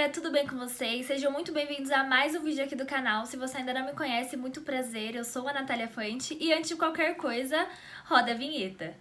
galera, tudo bem com vocês? Sejam muito bem-vindos a mais um vídeo aqui do canal. Se você ainda não me conhece, muito prazer, eu sou a Natália Fante e antes de qualquer coisa, roda a vinheta.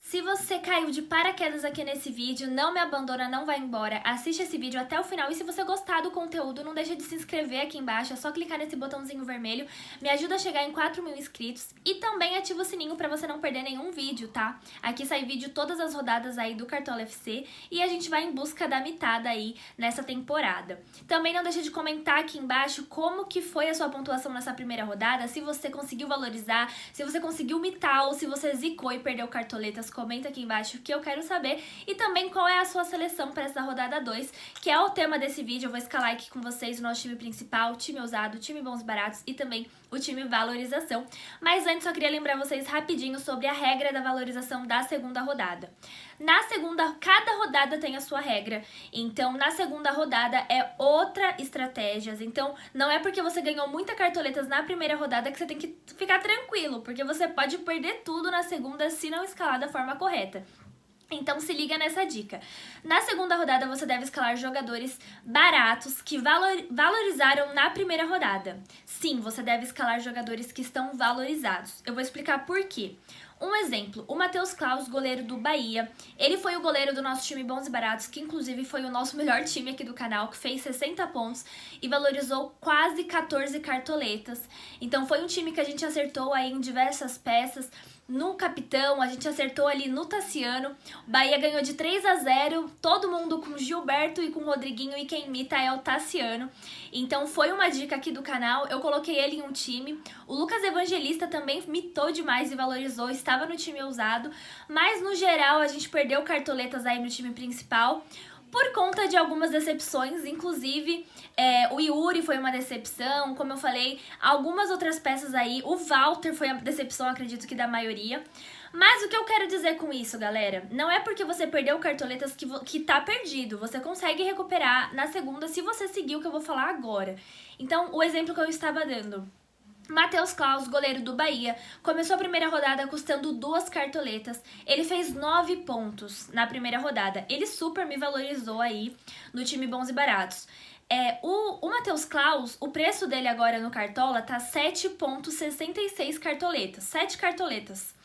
Se você caiu de paraquedas aqui nesse vídeo, não me abandona, não vai embora, assiste esse vídeo até o final e se você gostar do conteúdo, não deixa de se inscrever aqui embaixo, é só clicar nesse botãozinho vermelho, me ajuda a chegar em 4.000 inscritos e também ativa o sininho pra você não perder nenhum vídeo, tá? Aqui sai vídeo todas as rodadas aí do Cartola FC e a gente vai em busca da mitada aí nessa temporada. Também não deixa de comentar aqui embaixo como que foi a sua pontuação nessa primeira rodada, se você conseguiu valorizar, se você conseguiu mitar ou se você zicou e perdeu cartoletas, comenta aqui embaixo que eu quero saber e também qual é a sua seleção para essa rodada 2, que é o tema desse vídeo. Eu vou escalar aqui com vocês o nosso time principal, time ousado, time bons baratos e também o time valorização. Mas antes só queria lembrar vocês rapidinho sobre a regra da valorização da segunda rodada. Na segunda, cada rodada tem a sua regra, então na segunda rodada é outra estratégia. Então não é porque você ganhou muitas cartoletas na primeira rodada que você tem que ficar tranquilo, porque você pode perder tudo na segunda se não escalar da forma correta. Então se liga nessa dica. Na segunda rodada você deve escalar jogadores baratos que valorizaram na primeira rodada. Sim, você deve escalar jogadores que estão valorizados. Eu vou explicar por quê. Um exemplo, o Matheus Klaus, goleiro do Bahia, ele foi o goleiro do nosso time Bons e Baratos, que inclusive foi o nosso melhor time aqui do canal, que fez 60 pontos e valorizou quase 14 cartoletas. Então foi um time que a gente acertou aí em diversas peças. No capitão, a gente acertou ali no Tassiano. O Bahia ganhou de 3-0, todo mundo com Gilberto e com Rodriguinho, e quem imita é o Tassiano. Então foi uma dica aqui do canal, eu coloquei ele em um time. O Lucas Evangelista também mitou demais e valorizou, estava no time ousado. Mas no geral a gente perdeu cartoletas aí no time principal por conta de algumas decepções, inclusive o Yuri foi uma decepção, como eu falei, algumas outras peças aí, o Walter foi a decepção, acredito que da maioria. Mas o que eu quero dizer com isso, galera, não é porque você perdeu cartoletas que tá perdido, você consegue recuperar na segunda se você seguir o que eu vou falar agora. Então, o exemplo que eu estava dando. Matheus Klaus, goleiro do Bahia, começou a primeira rodada custando 2 cartoletas. Ele fez 9 pontos na primeira rodada. Ele super me valorizou aí no time Bons e Baratos. O Matheus Klaus, o preço dele agora no Cartola tá 7,66 cartoletas. 7 cartoletas.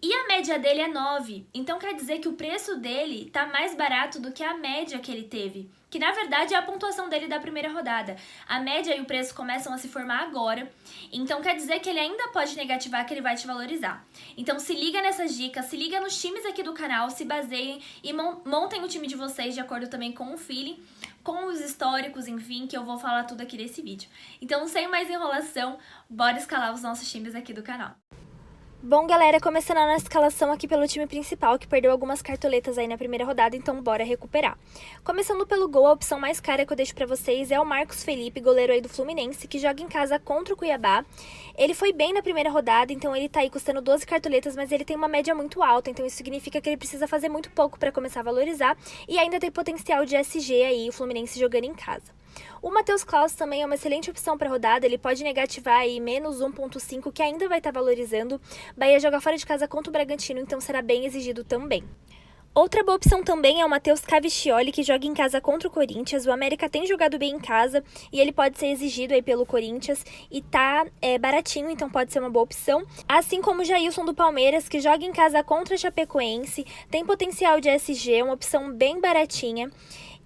E a média dele é 9, então quer dizer que o preço dele tá mais barato do que a média que ele teve, que na verdade é a pontuação dele da primeira rodada. A média e o preço começam a se formar agora, então quer dizer que ele ainda pode negativar, que ele vai te valorizar. Então se liga nessas dicas, se liga nos times aqui do canal, se baseiem e montem o time de vocês de acordo também com o feeling, com os históricos, enfim, que eu vou falar tudo aqui nesse vídeo. Então sem mais enrolação, bora escalar os nossos times aqui do canal. Bom, galera, começando a nossa escalação aqui pelo time principal, que perdeu algumas cartoletas aí na primeira rodada, então bora recuperar. Começando pelo gol, a opção mais cara que eu deixo pra vocês é o Marcos Felipe, goleiro aí do Fluminense, que joga em casa contra o Cuiabá. Ele foi bem na primeira rodada, então ele tá aí custando 12 cartoletas, mas ele tem uma média muito alta, então isso significa que ele precisa fazer muito pouco pra começar a valorizar e ainda tem potencial de SG aí, o Fluminense jogando em casa. O Matheus Klaus também é uma excelente opção para rodada, ele pode negativar aí menos 1,5, que ainda vai estar valorizando. Bahia joga fora de casa contra o Bragantino, então será bem exigido também. Outra boa opção também é o Matheus Cavicchioli, que joga em casa contra o Corinthians. O América tem jogado bem em casa e ele pode ser exigido aí pelo Corinthians e tá baratinho, então pode ser uma boa opção. Assim como o Jailson do Palmeiras, que joga em casa contra a Chapecoense, tem potencial de SG, uma opção bem baratinha.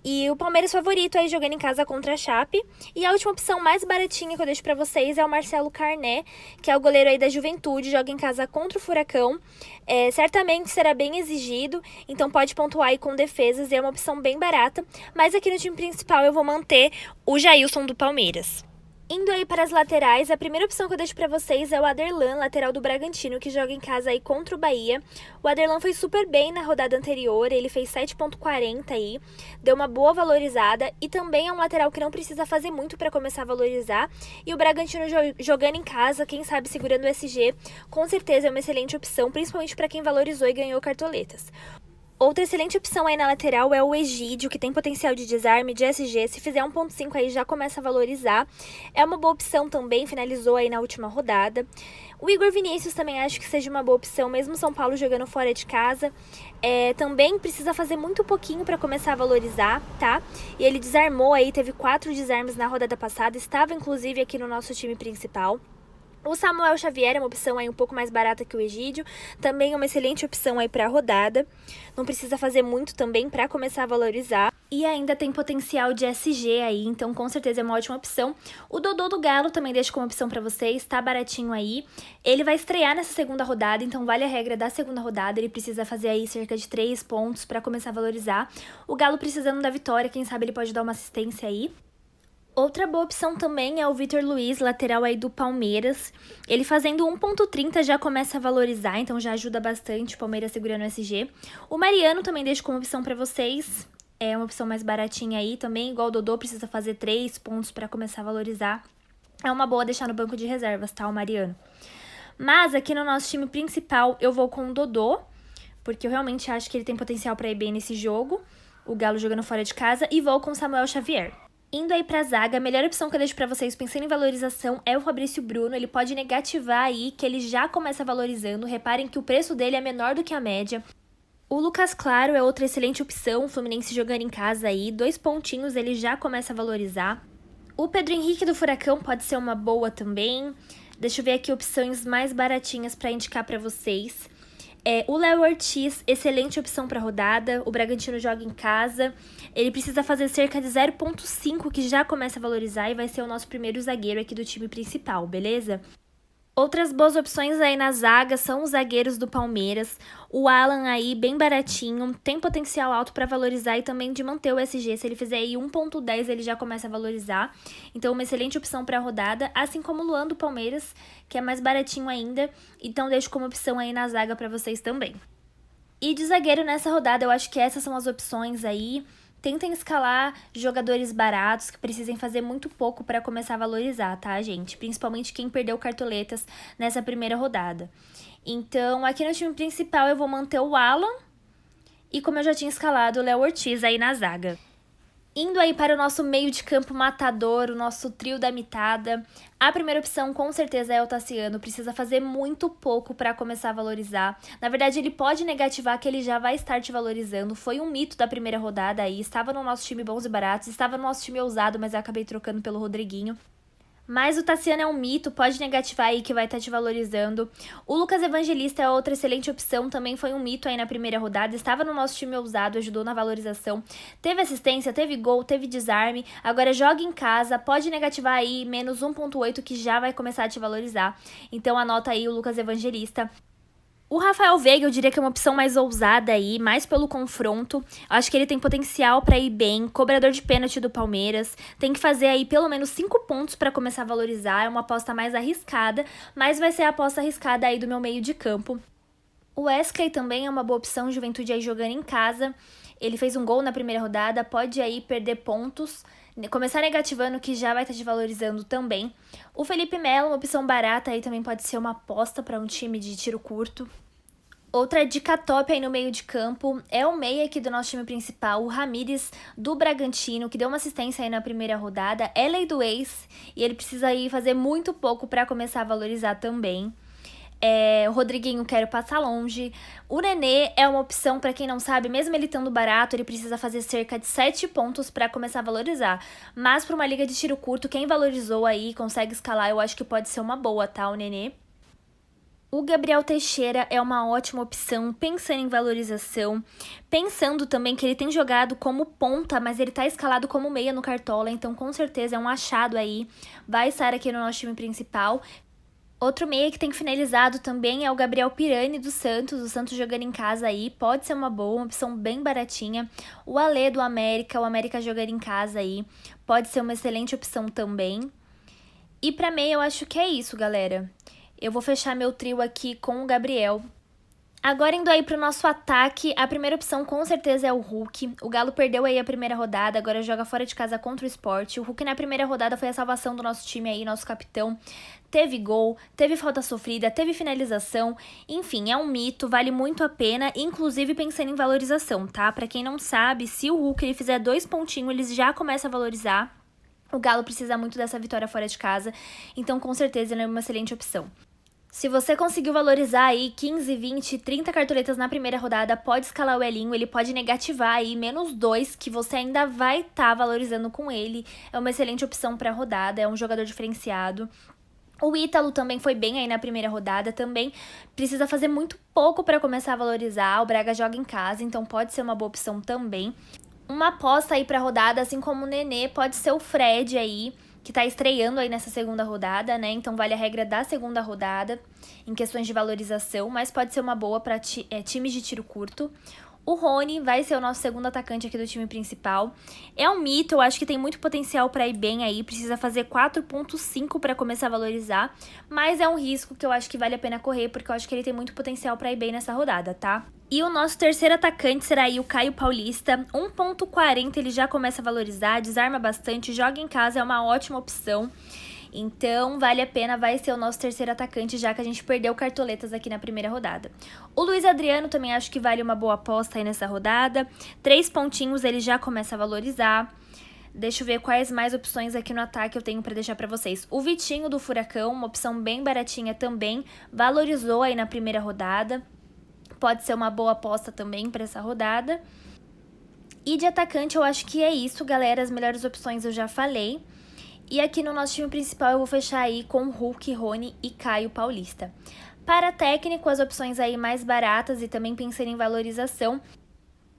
E o Palmeiras favorito aí jogando em casa contra a Chape. E a última opção mais baratinha que eu deixo pra vocês é o Marcelo Carné, que é o goleiro aí da Juventude, joga em casa contra o Furacão. Certamente será bem exigido, então pode pontuar aí com defesas e é uma opção bem barata. Mas aqui no time principal eu vou manter o Jailson do Palmeiras. Indo aí para as laterais, a primeira opção que eu deixo para vocês é o Aderlan, lateral do Bragantino, que joga em casa aí contra o Bahia. O Aderlan foi super bem na rodada anterior, ele fez 7,40 aí, deu uma boa valorizada e também é um lateral que não precisa fazer muito para começar a valorizar. E o Bragantino jogando em casa, quem sabe segurando o SG, com certeza é uma excelente opção, principalmente para quem valorizou e ganhou cartoletas. Outra excelente opção aí na lateral é o Egídio, que tem potencial de desarme, de SG. Se fizer 1.5 aí já começa a valorizar. É uma boa opção também, finalizou aí na última rodada. O Igor Vinícius também acho que seja uma boa opção, mesmo São Paulo jogando fora de casa. Também precisa fazer muito pouquinho para começar a valorizar, tá? E ele desarmou aí, teve 4 desarmes na rodada passada, estava inclusive aqui no nosso time principal. O Samuel Xavier é uma opção aí um pouco mais barata que o Egídio, também é uma excelente opção aí para a rodada. Não precisa fazer muito também para começar a valorizar. E ainda tem potencial de SG aí, então com certeza é uma ótima opção. O Dodô do Galo também deixo como opção para vocês, tá baratinho aí. Ele vai estrear nessa segunda rodada, então vale a regra da segunda rodada. Ele precisa fazer aí cerca de 3 pontos para começar a valorizar. O Galo precisando da vitória, quem sabe ele pode dar uma assistência aí. Outra boa opção também é o Vitor Luiz, lateral aí do Palmeiras. Ele fazendo 1.30 já começa a valorizar, então já ajuda bastante o Palmeiras segurando o SG. O Mariano também deixo como opção para vocês. É uma opção mais baratinha aí também, igual o Dodô, precisa fazer 3 pontos para começar a valorizar. É uma boa deixar no banco de reservas, tá, o Mariano. Mas aqui no nosso time principal eu vou com o Dodô, porque eu realmente acho que ele tem potencial para ir bem nesse jogo. O Galo jogando fora de casa, e vou com o Samuel Xavier. Indo aí pra zaga, a melhor opção que eu deixo pra vocês pensando em valorização é o Fabrício Bruno. Ele pode negativar aí, que ele já começa valorizando. Reparem que o preço dele é menor do que a média. O Lucas Claro é outra excelente opção, o Fluminense jogando em casa aí. 2 pontinhos, ele já começa a valorizar. O Pedro Henrique do Furacão pode ser uma boa também. Deixa eu ver aqui opções mais baratinhas pra indicar pra vocês. O Léo Ortiz, excelente opção para rodada. O Bragantino joga em casa. Ele precisa fazer cerca de 0.5, que já começa a valorizar e vai ser o nosso primeiro zagueiro aqui do time principal, beleza? Outras boas opções aí na zaga são os zagueiros do Palmeiras. O Alan aí, bem baratinho, tem potencial alto para valorizar e também de manter o SG. Se ele fizer aí 1.10, ele já começa a valorizar. Então, uma excelente opção para a rodada, assim como o Luan do Palmeiras, que é mais baratinho ainda. Então, deixo como opção aí na zaga para vocês também. E de zagueiro nessa rodada, eu acho que essas são as opções aí. Tentem escalar jogadores baratos que precisem fazer muito pouco para começar a valorizar, tá, gente? Principalmente quem perdeu cartoletas nessa primeira rodada. Então, aqui no time principal eu vou manter o Alan e, como eu já tinha escalado, o Léo Ortiz aí na zaga. Indo aí para o nosso meio de campo matador, o nosso trio da mitada, a primeira opção com certeza é o Tassiano, precisa fazer muito pouco para começar a valorizar. Na verdade, ele pode negativar que ele já vai estar te valorizando, foi um mito da primeira rodada aí, estava no nosso time bons e baratos, estava no nosso time ousado, mas eu acabei trocando pelo Rodriguinho. Mas o Tassiano é um mito, pode negativar aí que vai estar te valorizando. O Lucas Evangelista é outra excelente opção, também foi um mito aí na primeira rodada, estava no nosso time ousado, ajudou na valorização. Teve assistência, teve gol, teve desarme, agora joga em casa, pode negativar aí menos 1.8 que já vai começar a te valorizar. Então anota aí o Lucas Evangelista. O Rafael Veiga, eu diria que é uma opção mais ousada aí, mais pelo confronto. Acho que ele tem potencial para ir bem, cobrador de pênalti do Palmeiras. Tem que fazer aí pelo menos 5 pontos para começar a valorizar. É uma aposta mais arriscada, mas vai ser a aposta arriscada aí do meu meio de campo. O Wesley também é uma boa opção, Juventude aí jogando em casa. Ele fez um gol na primeira rodada, pode aí perder pontos. Começar negativando que já vai estar te valorizando também. O Felipe Melo, uma opção barata aí também pode ser uma aposta para um time de tiro curto. Outra dica top aí no meio de campo é o meia aqui do nosso time principal, o Ramírez do Bragantino, que deu uma assistência aí na primeira rodada. É lei do ex e ele precisa aí fazer muito pouco para começar a valorizar também. O Rodriguinho quero passar longe. O Nenê é uma opção para quem não sabe, mesmo ele estando barato, ele precisa fazer cerca de 7 pontos para começar a valorizar. Mas para uma liga de tiro curto, quem valorizou aí, consegue escalar, eu acho que pode ser uma boa, tá, o Nenê? O Gabriel Teixeira é uma ótima opção, pensando em valorização, pensando também que ele tem jogado como ponta, mas ele tá escalado como meia no Cartola, então com certeza é um achado aí, vai estar aqui no nosso time principal. Outro meia que tem finalizado também é o Gabriel Pirani do Santos, o Santos jogando em casa aí, pode ser uma boa, uma opção bem baratinha. O Alê do América, o América jogando em casa aí, pode ser uma excelente opção também. E pra meia eu acho que é isso, galera. Eu vou fechar meu trio aqui com o Gabriel. Agora indo aí pro nosso ataque, a primeira opção com certeza é o Hulk. O Galo perdeu aí a primeira rodada, agora joga fora de casa contra o Sport. O Hulk na primeira rodada foi a salvação do nosso time aí, nosso capitão. Teve gol, teve falta sofrida, teve finalização, enfim, é um mito, vale muito a pena, inclusive pensando em valorização, tá? Pra quem não sabe, se o Hulk ele fizer 2 pontinhos, ele já começa a valorizar. O Galo precisa muito dessa vitória fora de casa, então com certeza ele é uma excelente opção. Se você conseguiu valorizar aí 15, 20, 30 cartoletas na primeira rodada, pode escalar o Elinho, ele pode negativar aí -2, que você ainda vai estar valorizando com ele. É uma excelente opção para a rodada, é um jogador diferenciado. O Ítalo também foi bem aí na primeira rodada, também precisa fazer muito pouco para começar a valorizar. O Braga joga em casa, então pode ser uma boa opção também. Uma aposta aí para a rodada, assim como o Nenê, pode ser o Fred aí, que tá estreando aí nessa segunda rodada, né? Então vale a regra da segunda rodada em questões de valorização, mas pode ser uma boa para times de tiro curto. O Rony vai ser o nosso segundo atacante aqui do time principal. É um mito, eu acho que tem muito potencial para ir bem aí, precisa fazer 4.5 para começar a valorizar, mas é um risco que eu acho que vale a pena correr, porque eu acho que ele tem muito potencial para ir bem nessa rodada, tá? E o nosso terceiro atacante será aí o Caio Paulista, 1.40 ele já começa a valorizar, desarma bastante, joga em casa, é uma ótima opção. Então, vale a pena, vai ser o nosso terceiro atacante, já que a gente perdeu cartoletas aqui na primeira rodada. O Luiz Adriano também acho que vale uma boa aposta aí nessa rodada. 3 pontinhos ele já começa a valorizar. Deixa eu ver quais mais opções aqui no ataque eu tenho para deixar para vocês. O Vitinho do Furacão, uma opção bem baratinha também, valorizou aí na primeira rodada. Pode ser uma boa aposta também para essa rodada. E de atacante eu acho que é isso, galera. As melhores opções eu já falei. E aqui no nosso time principal eu vou fechar aí com Hulk, Rony e Caio Paulista. Para técnico, as opções aí mais baratas e também pensando em valorização.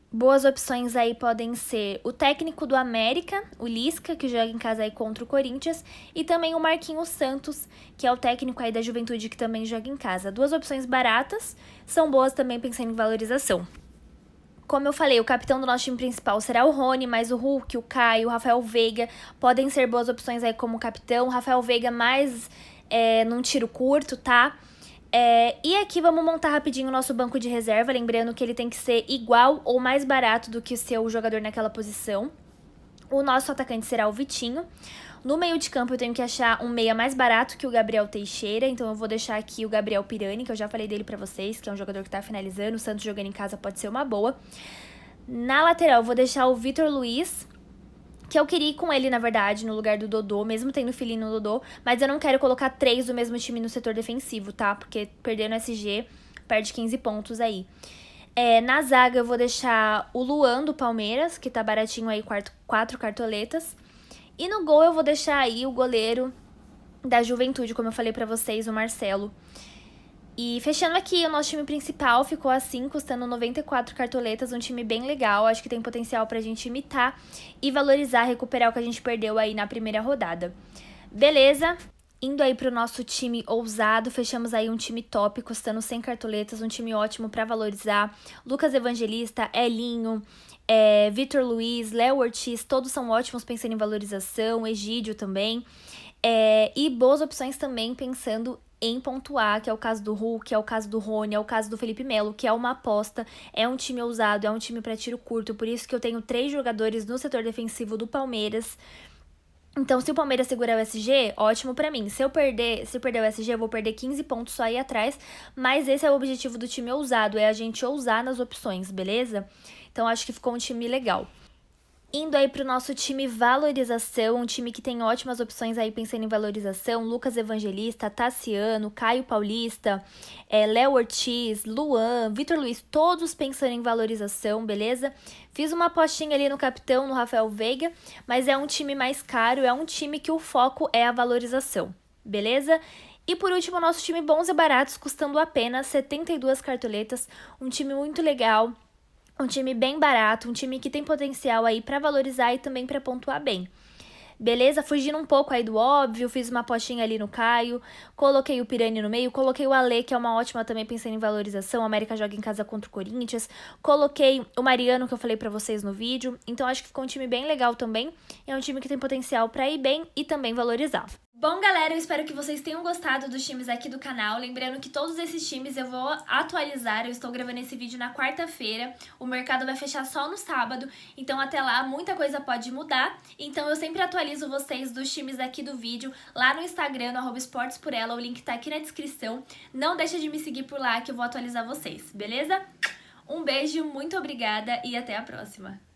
Boas opções aí podem ser o técnico do América, o Lisca, que joga em casa aí contra o Corinthians, e também o Marquinhos Santos, que é o técnico aí da Juventude que também joga em casa. Duas opções baratas, são boas também pensando em valorização. Como eu falei, o capitão do nosso time principal será o Rony, mas o Hulk, o Caio, o Rafael Veiga podem ser boas opções aí como capitão. O Rafael Veiga mais num tiro curto, tá? E aqui vamos montar rapidinho o nosso banco de reserva, lembrando que ele tem que ser igual ou mais barato do que o seu jogador naquela posição. O nosso atacante será o Vitinho. No meio de campo eu tenho que achar um meia mais barato que o Gabriel Teixeira, então eu vou deixar aqui o Gabriel Pirani, que eu já falei dele pra vocês, que é um jogador que tá finalizando, o Santos jogando em casa pode ser uma boa. Na lateral eu vou deixar o Vitor Luiz, que eu queria ir com ele, na verdade, no lugar do Dodô, mesmo tendo filhinho no Dodô, mas eu não quero colocar 3 do mesmo time no setor defensivo, tá? Porque perdendo o SG, perde 15 pontos aí. Na zaga eu vou deixar o Luan do Palmeiras, que tá baratinho aí, 4 cartoletas. E no gol eu vou deixar aí o goleiro da Juventude, como eu falei pra vocês, o Marcelo. E fechando aqui, o nosso time principal ficou assim, custando 94 cartoletas, um time bem legal, acho que tem potencial pra gente imitar e valorizar, recuperar o que a gente perdeu aí na primeira rodada. Beleza? Indo aí pro nosso time ousado, fechamos aí um time top, custando 100 cartoletas, um time ótimo pra valorizar. Lucas Evangelista, Elinho, Vitor Luiz, Léo Ortiz, todos são ótimos pensando em valorização, Egídio também. E boas opções também pensando em pontuar, que é o caso do Hulk, é o caso do Rony, é o caso do Felipe Melo, que é uma aposta, é um time ousado, é um time para tiro curto, por isso que eu tenho 3 jogadores no setor defensivo do Palmeiras. Então, se o Palmeiras segurar o SG, ótimo pra mim. Se eu perder o SG, eu vou perder 15 pontos só aí atrás, mas esse é o objetivo do time ousado, é a gente ousar nas opções, beleza? Então, acho que ficou um time legal. Indo aí pro nosso time valorização, um time que tem ótimas opções aí pensando em valorização, Lucas Evangelista, Tassiano, Caio Paulista, Léo Ortiz, Luan, Vitor Luiz, todos pensando em valorização, beleza? Fiz uma apostinha ali no capitão, no Rafael Veiga, mas é um time mais caro, é um time que o foco é a valorização, beleza? E por último, o nosso time bons e baratos, custando apenas 72 cartoletas, um time muito legal. Um time bem barato, um time que tem potencial aí pra valorizar e também pra pontuar bem. Beleza? Fugindo um pouco aí do óbvio, fiz uma apostinha ali no Caio, coloquei o Pirani no meio, coloquei o Ale, que é uma ótima também pensando em valorização, a América joga em casa contra o Corinthians, coloquei o Mariano, que eu falei pra vocês no vídeo, então acho que ficou um time bem legal também, é um time que tem potencial pra ir bem e também valorizar. Bom, galera, eu espero que vocês tenham gostado dos times aqui do canal. Lembrando que todos esses times eu vou atualizar. Eu estou gravando esse vídeo na quarta-feira. O mercado vai fechar só no sábado. Então, até lá, muita coisa pode mudar. Então, eu sempre atualizo vocês dos times aqui do vídeo lá no Instagram, no @esportesporela. O link tá aqui na descrição. Não deixa de me seguir por lá que eu vou atualizar vocês, beleza? Um beijo, muito obrigada e até a próxima.